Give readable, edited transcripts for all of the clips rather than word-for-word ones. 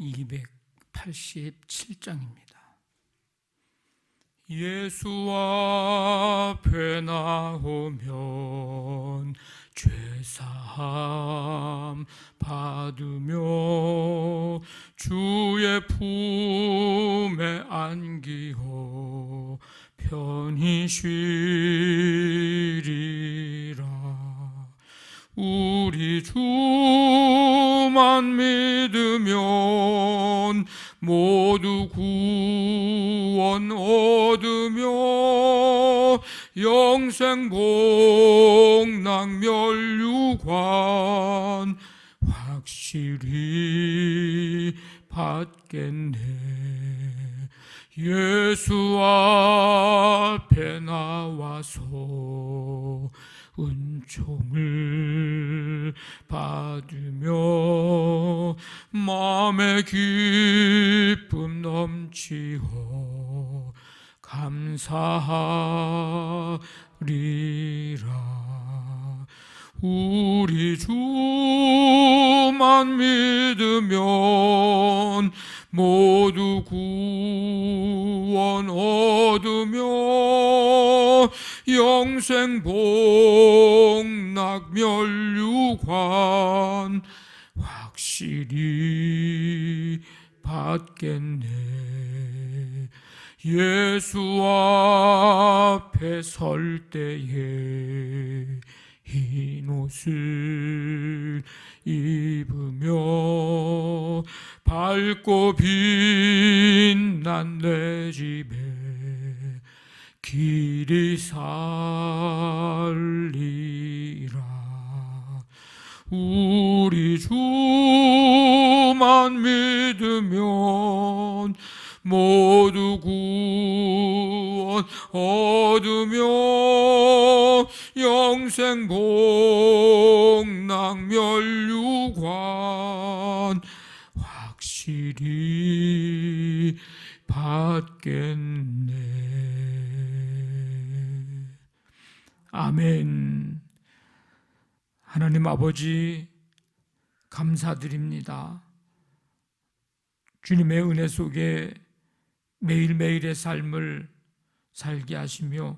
287장입니다. 예수 앞에 나오면 죄사함 받으며 주의 품에 안기어 편히 쉬리라. 우리 주만 믿으면 모두 구원 얻으며 영생 복락 멸류관 확실히 받겠네. 예수 앞에 나와서 은총을 받으며 마음의 기쁨 넘치어 감사하리라. 우리 주만 믿으면 모두 구원 얻으며 영생 복락 멸류관 확실히 받겠네. 예수 앞에 설 때에 흰 옷을 입으며 밝고 빛난 내 집에 길이 살리라. 우리 주만 믿으면 모두 구원 얻으며 영생 복락 멸류관 확실히 받겠네. 아멘. 하나님 아버지 감사드립니다. 주님의 은혜 속에 매일매일의 삶을 살게 하시며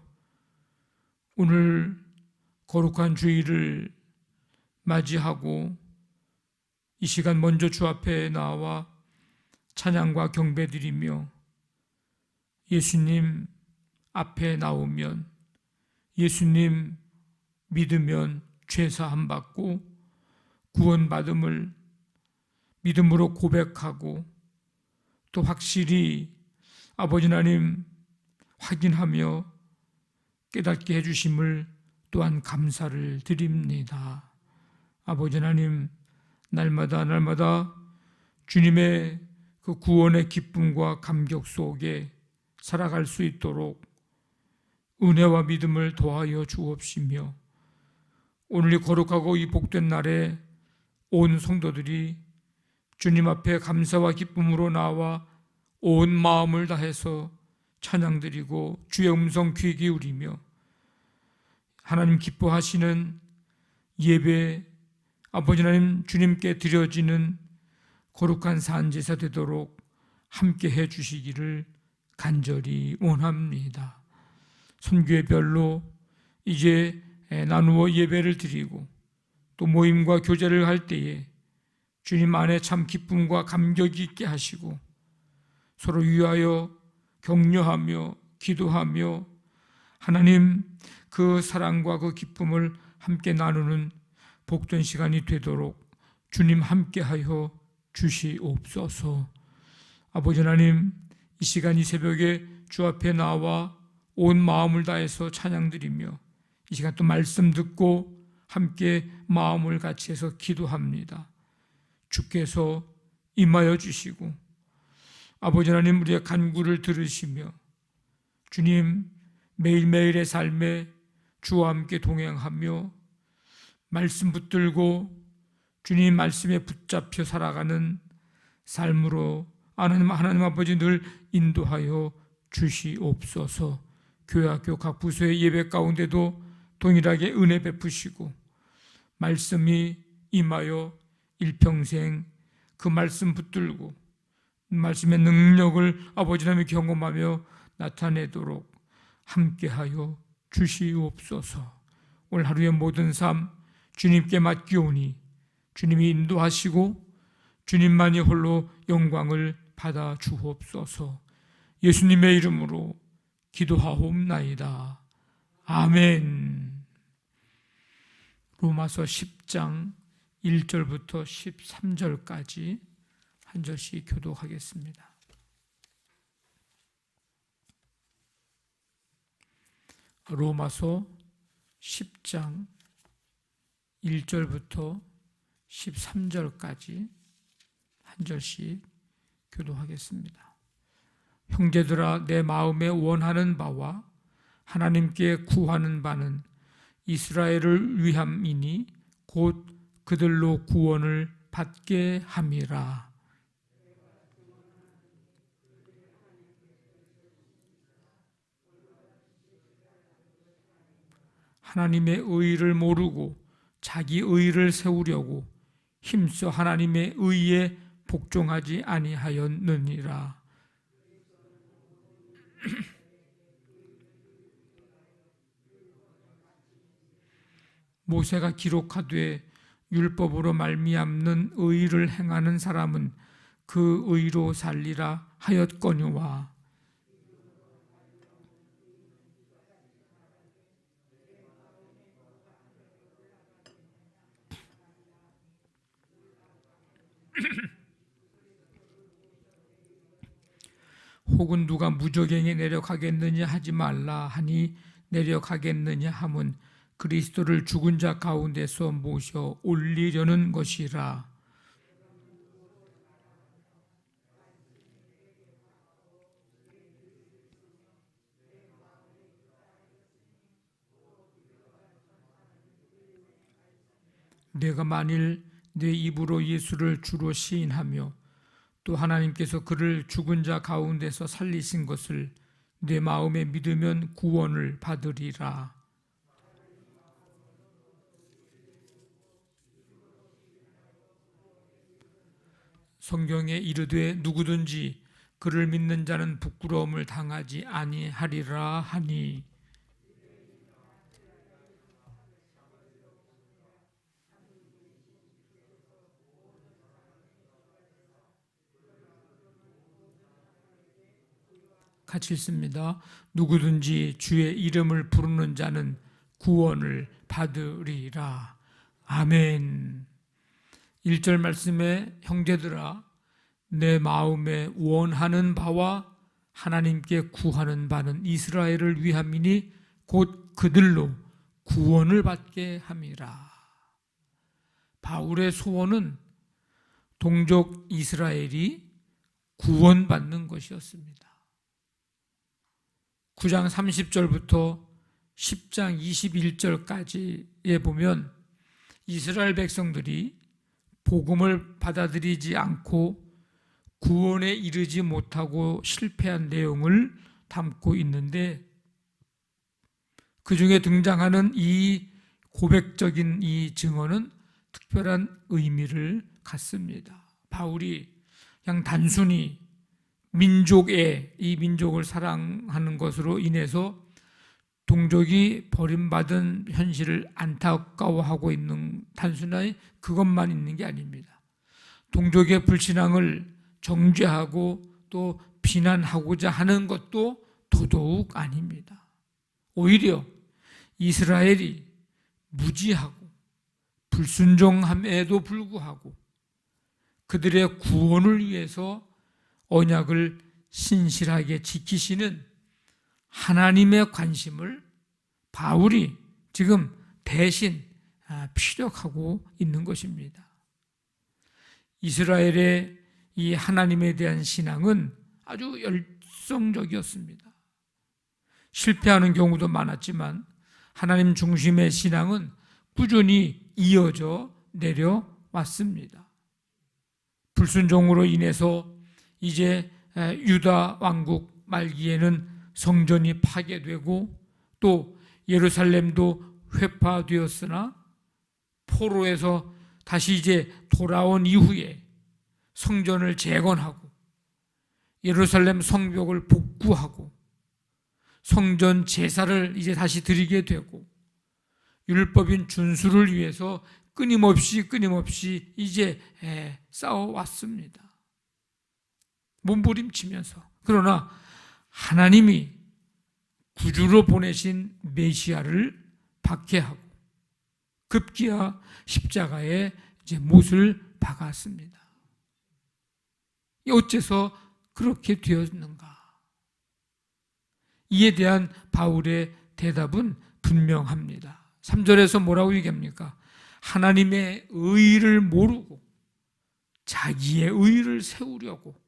오늘 거룩한 주일을 맞이하고 이 시간 먼저 주 앞에 나와 찬양과 경배드리며 예수님 앞에 나오면 예수님 믿으면 죄사함 받고 구원받음을 믿음으로 고백하고 또 확실히 아버지 하나님 확인하며 깨닫게 해주심을 또한 감사를 드립니다. 아버지 하나님 날마다 주님의 그 구원의 기쁨과 감격 속에 살아갈 수 있도록 은혜와 믿음을 더하여 주옵시며 오늘 이 거룩하고 이 복된 날에 온 성도들이 주님 앞에 감사와 기쁨으로 나와 온 마음을 다해서 찬양드리고 주의 음성 귀 기울이며 하나님 기뻐하시는 예배 아버지 하나님 주님께 드려지는 거룩한 산제사 되도록 함께 해 주시기를 간절히 원합니다. 선교회별로 이제 나누어 예배를 드리고 또 모임과 교제를 할 때에 주님 안에 참 기쁨과 감격이 있게 하시고 서로 위하여 격려하며 기도하며 하나님 그 사랑과 그 기쁨을 함께 나누는 복된 시간이 되도록 주님 함께하여 주시옵소서. 아버지 하나님 이 시간 이 새벽에 주 앞에 나와 온 마음을 다해서 찬양드리며 이 시간 또 말씀 듣고 함께 마음을 같이 해서 기도합니다. 주께서 임하여 주시고 아버지 하나님 우리의 간구를 들으시며 주님 매일매일의 삶에 주와 함께 동행하며 말씀 붙들고 주님 말씀에 붙잡혀 살아가는 삶으로 하나님 아버지 늘 인도하여 주시옵소서. 교회학교 각 부서의 예배 가운데도 동일하게 은혜 베푸시고 말씀이 임하여 일평생 그 말씀 붙들고 말씀의 능력을 아버지 하나님이 경험하며 나타내도록 함께하여 주시옵소서. 오늘 하루의 모든 삶 주님께 맡기오니 주님이 인도하시고 주님만이 홀로 영광을 받아 주옵소서. 예수님의 이름으로 기도하옵나이다. 아멘. 로마서 10장 1절부터 13절까지 한 절씩 교독하겠습니다. 로마서 10장 1절부터 13절까지 한 절씩 교독하겠습니다. 형제들아, 내 마음에 원하는 바와 하나님께 구하는 바는 이스라엘을 위함이니 곧 그들로 구원을 받게 함이라. 하나님의 의의를 모르고 자기 의의를 세우려고 힘써 하나님의 의에 복종하지 아니하였느니라. 모세가 기록하되 율법으로 말미암는 의의를 행하는 사람은 그 의로 살리라 하였거니와 혹은 누가 무적행에 내려가겠느냐 하지 말라 하니 내려가겠느냐 함은 그리스도를 죽은 자 가운데서 모셔 올리려는 것이라. 내가 만일 내 입으로 예수를 주로 시인하며 또 하나님께서 그를 죽은 자 가운데서 살리신 것을 내 마음에 믿으면 구원을 받으리라. 성경에 이르되 누구든지 그를 믿는 자는 부끄러움을 당하지 아니하리라 하니 같이 읽습니다. 누구든지 주의 이름을 부르는 자는 구원을 받으리라. 아멘. 1절 말씀에 형제들아, 내 마음에 원하는 바와 하나님께 구하는 바는 이스라엘을 위함이니 곧 그들로 구원을 받게 함이라. 바울의 소원은 동족 이스라엘이 구원받는 것이었습니다. 9장 30절부터 10장 21절까지에 보면 이스라엘 백성들이 복음을 받아들이지 않고 구원에 이르지 못하고 실패한 내용을 담고 있는데 그 중에 등장하는 이 고백적인 이 증언은 특별한 의미를 갖습니다. 바울이 그냥 단순히 이 민족을 사랑하는 것으로 인해서 동족이 버림받은 현실을 안타까워하고 있는 단순히 그것만 있는 게 아닙니다. 동족의 불신앙을 정죄하고 또 비난하고자 하는 것도 더더욱 아닙니다. 오히려 이스라엘이 무지하고 불순종함에도 불구하고 그들의 구원을 위해서 언약을 신실하게 지키시는 하나님의 관심을 바울이 지금 대신 피력하고 있는 것입니다. 이스라엘의 이 하나님에 대한 신앙은 아주 열성적이었습니다. 실패하는 경우도 많았지만 하나님 중심의 신앙은 꾸준히 이어져 내려왔습니다. 불순종으로 인해서 이제 유다 왕국 말기에는 성전이 파괴되고 또 예루살렘도 회파되었으나 포로에서 다시 이제 돌아온 이후에 성전을 재건하고 예루살렘 성벽을 복구하고 성전 제사를 이제 다시 드리게 되고 율법인 준수를 위해서 끊임없이 이제 싸워왔습니다. 몸부림치면서. 그러나 하나님이 구주로 보내신 메시아를 박해하고 급기야 십자가에 이제 못을 박았습니다. 어째서 그렇게 되었는가? 이에 대한 바울의 대답은 분명합니다. 3절에서 뭐라고 얘기합니까? 하나님의 의를 모르고 자기의 의를 세우려고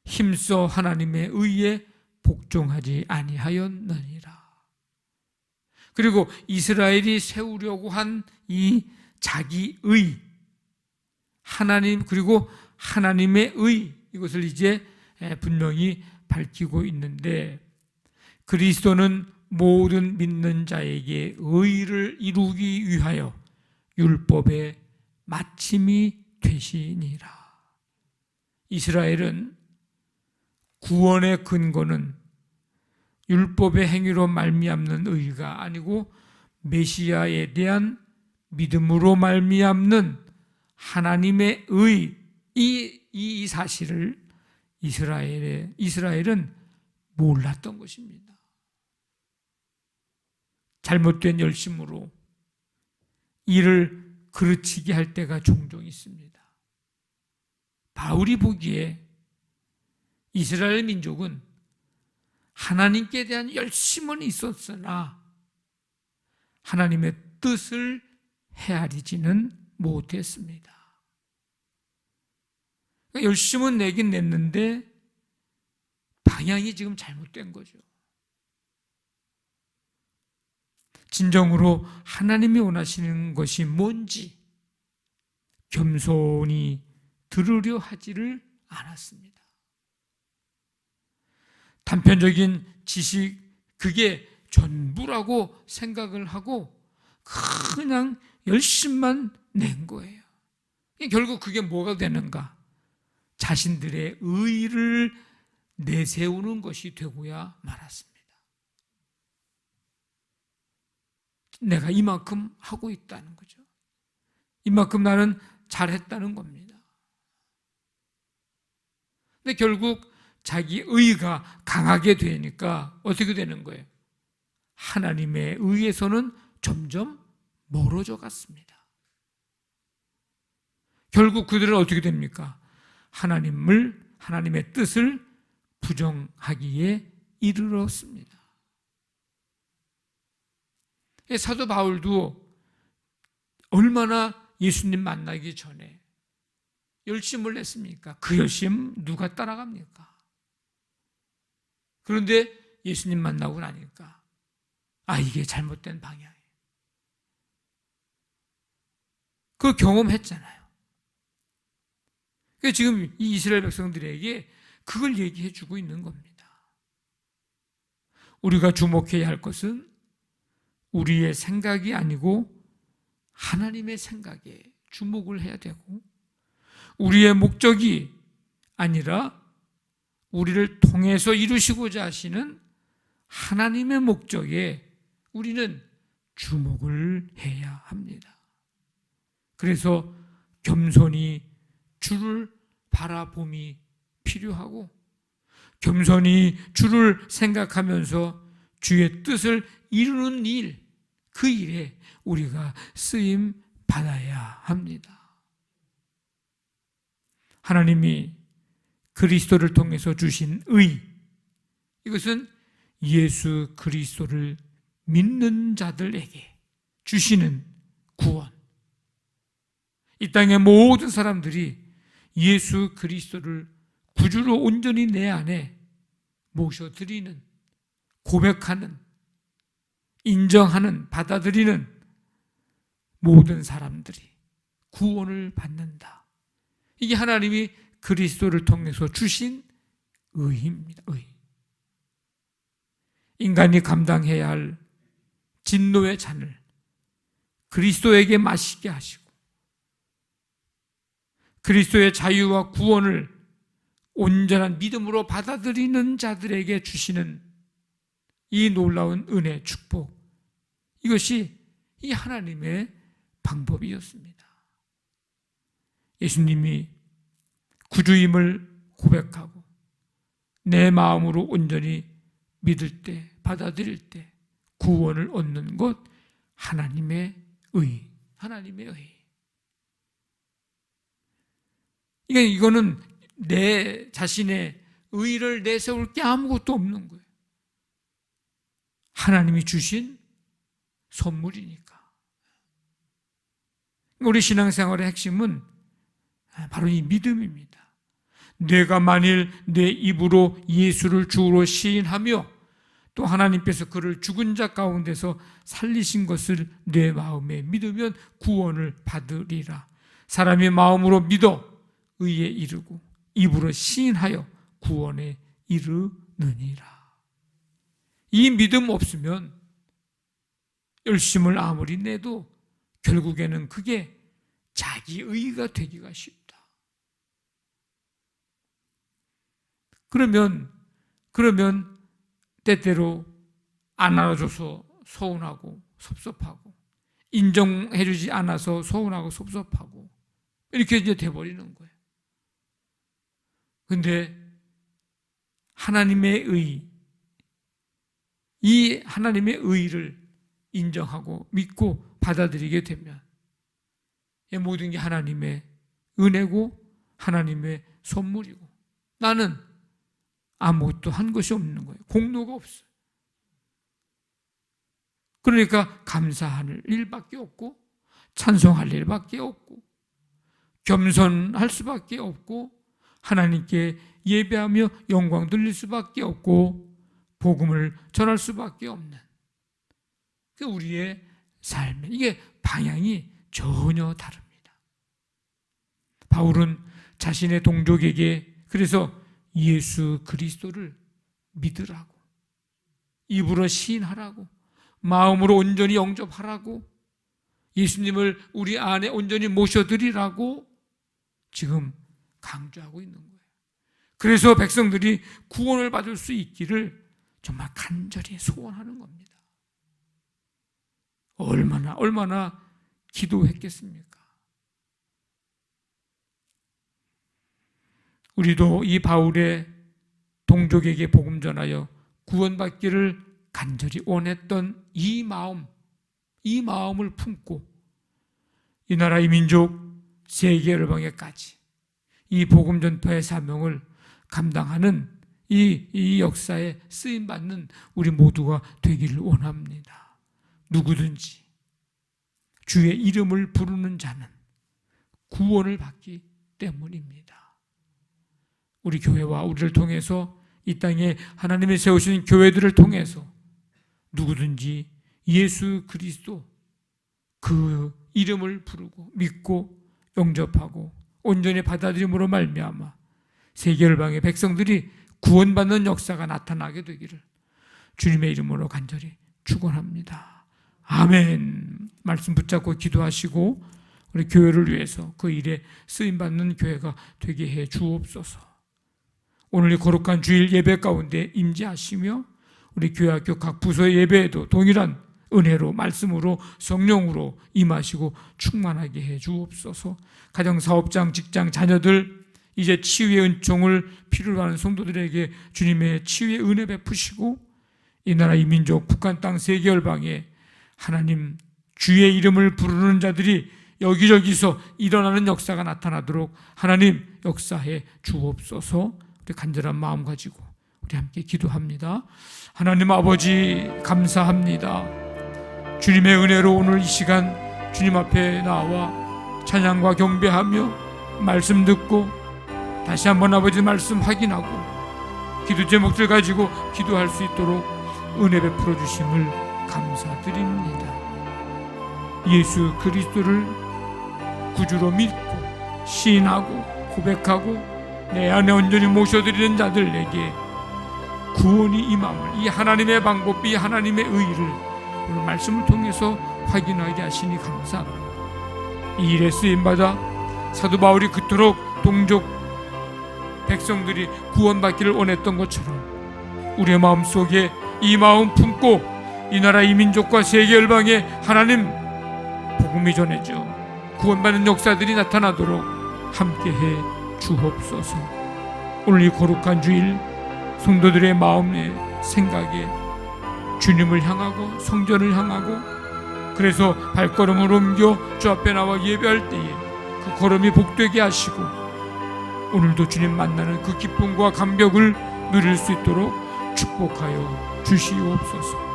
힘써 하나님의 의에 복종하지 아니하였느니라. 그리고 이스라엘이 세우려고 한 이 자기 의, 하나님 그리고 하나님의 의, 이것을 이제 분명히 밝히고 있는데, 그리스도는 모든 믿는 자에게 의를 이루기 위하여 율법의 마침이 되시니라. 이스라엘은 구원의 근거는 율법의 행위로 말미암는 의가 아니고 메시아에 대한 믿음으로 말미암는 하나님의 의, 이 사실을 이스라엘은 몰랐던 것입니다. 잘못된 열심으로 이를 그르치게 할 때가 종종 있습니다. 바울이 보기에 이스라엘 민족은 하나님께 대한 열심은 있었으나 하나님의 뜻을 헤아리지는 못했습니다. 열심은 내긴 냈는데 방향이 지금 잘못된 거죠. 진정으로 하나님이 원하시는 것이 뭔지 겸손히 들으려 하지를 않았습니다. 단편적인 지식, 그게 전부라고 생각을 하고 그냥 열심만 낸 거예요. 결국 그게 뭐가 되는가? 자신들의 의의를 내세우는 것이 되고야 말았습니다. 내가 이만큼 하고 있다는 거죠. 이만큼 나는 잘했다는 겁니다. 근데 결국 자기 의의가 강하게 되니까 어떻게 되는 거예요? 하나님의 의에서는 점점 멀어져 갔습니다. 결국 그들은 어떻게 됩니까? 하나님의 뜻을 부정하기에 이르렀습니다. 사도 바울도 얼마나 예수님 만나기 전에 열심을 냈습니까? 그 열심 누가 따라갑니까? 그런데 예수님 만나고 나니까 이게 잘못된 방향이에요. 그걸 경험했잖아요. 그러니까 지금 이 이스라엘 백성들에게 그걸 얘기해 주고 있는 겁니다. 우리가 주목해야 할 것은 우리의 생각이 아니고 하나님의 생각에 주목을 해야 되고, 우리의 목적이 아니라 우리를 통해서 이루시고자 하시는 하나님의 목적에 우리는 주목을 해야 합니다. 그래서 겸손히 주를 바라봄이 필요하고, 겸손히 주를 생각하면서 주의 뜻을 이루는 일, 그 일에 우리가 쓰임 받아야 합니다. 하나님이 그리스도를 통해서 주신 의, 이것은 예수 그리스도를 믿는 자들에게 주시는 구원. 이 땅의 모든 사람들이 예수 그리스도를 구주로 온전히 내 안에 모셔드리는, 고백하는, 인정하는, 받아들이는 모든 사람들이 구원을 받는다. 이게 하나님이 그리스도를 통해서 주신 의입니다. 의. 인간이 감당해야 할 진노의 잔을 그리스도에게 마시게 하시고, 그리스도의 자유와 구원을 온전한 믿음으로 받아들이는 자들에게 주시는 이 놀라운 은혜, 축복, 이것이 이 하나님의 방법이었습니다. 예수님이 구주임을 고백하고 내 마음으로 온전히 믿을 때, 받아들일 때 구원을 얻는 것, 하나님의 의, 하나님의 의. 이거는 내 자신의 의를 내세울 게 아무것도 없는 거예요. 하나님이 주신 선물이니까. 우리 신앙생활의 핵심은 바로 이 믿음입니다. 내가 만일 내 입으로 예수를 주로 시인하며 또 하나님께서 그를 죽은 자 가운데서 살리신 것을 내 마음에 믿으면 구원을 받으리라. 사람이 마음으로 믿어 의에 이르고 입으로 시인하여 구원에 이르느니라. 이 믿음 없으면 열심을 아무리 내도 결국에는 그게 자기 의가 되기가 쉽다. 그러면 때때로 안 알아줘서 서운하고 섭섭하고, 인정해주지 않아서 서운하고 섭섭하고, 이렇게 이제 돼버리는 거예요. 근데 하나님의 의, 이 하나님의 의를 인정하고 믿고 받아들이게 되면 모든 게 하나님의 은혜고 하나님의 선물이고, 나는 아무것도 한 것이 없는 거예요. 공로가 없어요. 그러니까 감사할 일밖에 없고 찬송할 일밖에 없고 겸손할 수밖에 없고 하나님께 예배하며 영광 돌릴 수밖에 없고 복음을 전할 수밖에 없는, 그 우리의 삶의 이게 방향이 전혀 다릅니다. 바울은 자신의 동족에게 그래서 예수 그리스도를 믿으라고, 입으로 시인하라고, 마음으로 온전히 영접하라고, 예수님을 우리 안에 온전히 모셔드리라고 지금 강조하고 있는 거예요. 그래서 백성들이 구원을 받을 수 있기를 정말 간절히 소원하는 겁니다. 얼마나 기도했겠습니까? 우리도 이 바울의 동족에게 복음 전하여 구원받기를 간절히 원했던 이 마음을 품고 이 나라 이 민족 세계 열방에까지 이 복음 전파의 사명을 감당하는 이 역사에 쓰임받는 우리 모두가 되기를 원합니다. 누구든지 주의 이름을 부르는 자는 구원을 받기 때문입니다. 우리 교회와 우리를 통해서 이 땅에 하나님이 세우신 교회들을 통해서 누구든지 예수 그리스도 그 이름을 부르고 믿고 영접하고 온전히 받아들임으로 말미암아 세계 열방의 백성들이 구원받는 역사가 나타나게 되기를 주님의 이름으로 간절히 축원합니다. 아멘. 말씀 붙잡고 기도하시고 우리 교회를 위해서 그 일에 쓰임받는 교회가 되게 해 주옵소서. 오늘 이 거룩한 주일 예배 가운데 임재하시며 우리 교회학교 각 부서의 예배에도 동일한 은혜로 말씀으로 성령으로 임하시고 충만하게 해 주옵소서. 가정사업장 직장 자녀들 이제 치유의 은총을 필요로 하는 성도들에게 주님의 치유의 은혜 베푸시고 이 나라 이 민족 북한 땅 세계 열방에 하나님 주의 이름을 부르는 자들이 여기저기서 일어나는 역사가 나타나도록 하나님 역사해 주옵소서. 우리 간절한 마음 가지고 우리 함께 기도합니다. 하나님 아버지 감사합니다. 주님의 은혜로 오늘 이 시간 주님 앞에 나와 찬양과 경배하며 말씀 듣고 다시 한번 아버지 말씀 확인하고 기도 제목들 가지고 기도할 수 있도록 은혜 베풀어 주심을 감사드립니다. 예수 그리스도를 구주로 믿고 시인하고 고백하고 내 안에 온전히 모셔드리는 자들에게 구원이 임함을 이 하나님의 방법, 이 하나님의 의의를 오늘 말씀을 통해서 확인하게 하시니 감사합니다. 이 일에 쓰임받아 사도 바울이 그토록 동족 백성들이 구원받기를 원했던 것처럼 우리의 마음속에 이 마음 품고 이 나라 이 민족과 세계 열방에 하나님 복음이 전해져 구원받는 역사들이 나타나도록 함께해 주옵소서. 오늘 이 거룩한 주일 성도들의 마음에 생각에 주님을 향하고 성전을 향하고 그래서 발걸음을 옮겨 주 앞에 나와 예배할 때에 그 걸음이 복되게 하시고 오늘도 주님 만나는 그 기쁨과 감격을 누릴 수 있도록 축복하여 주시옵소서.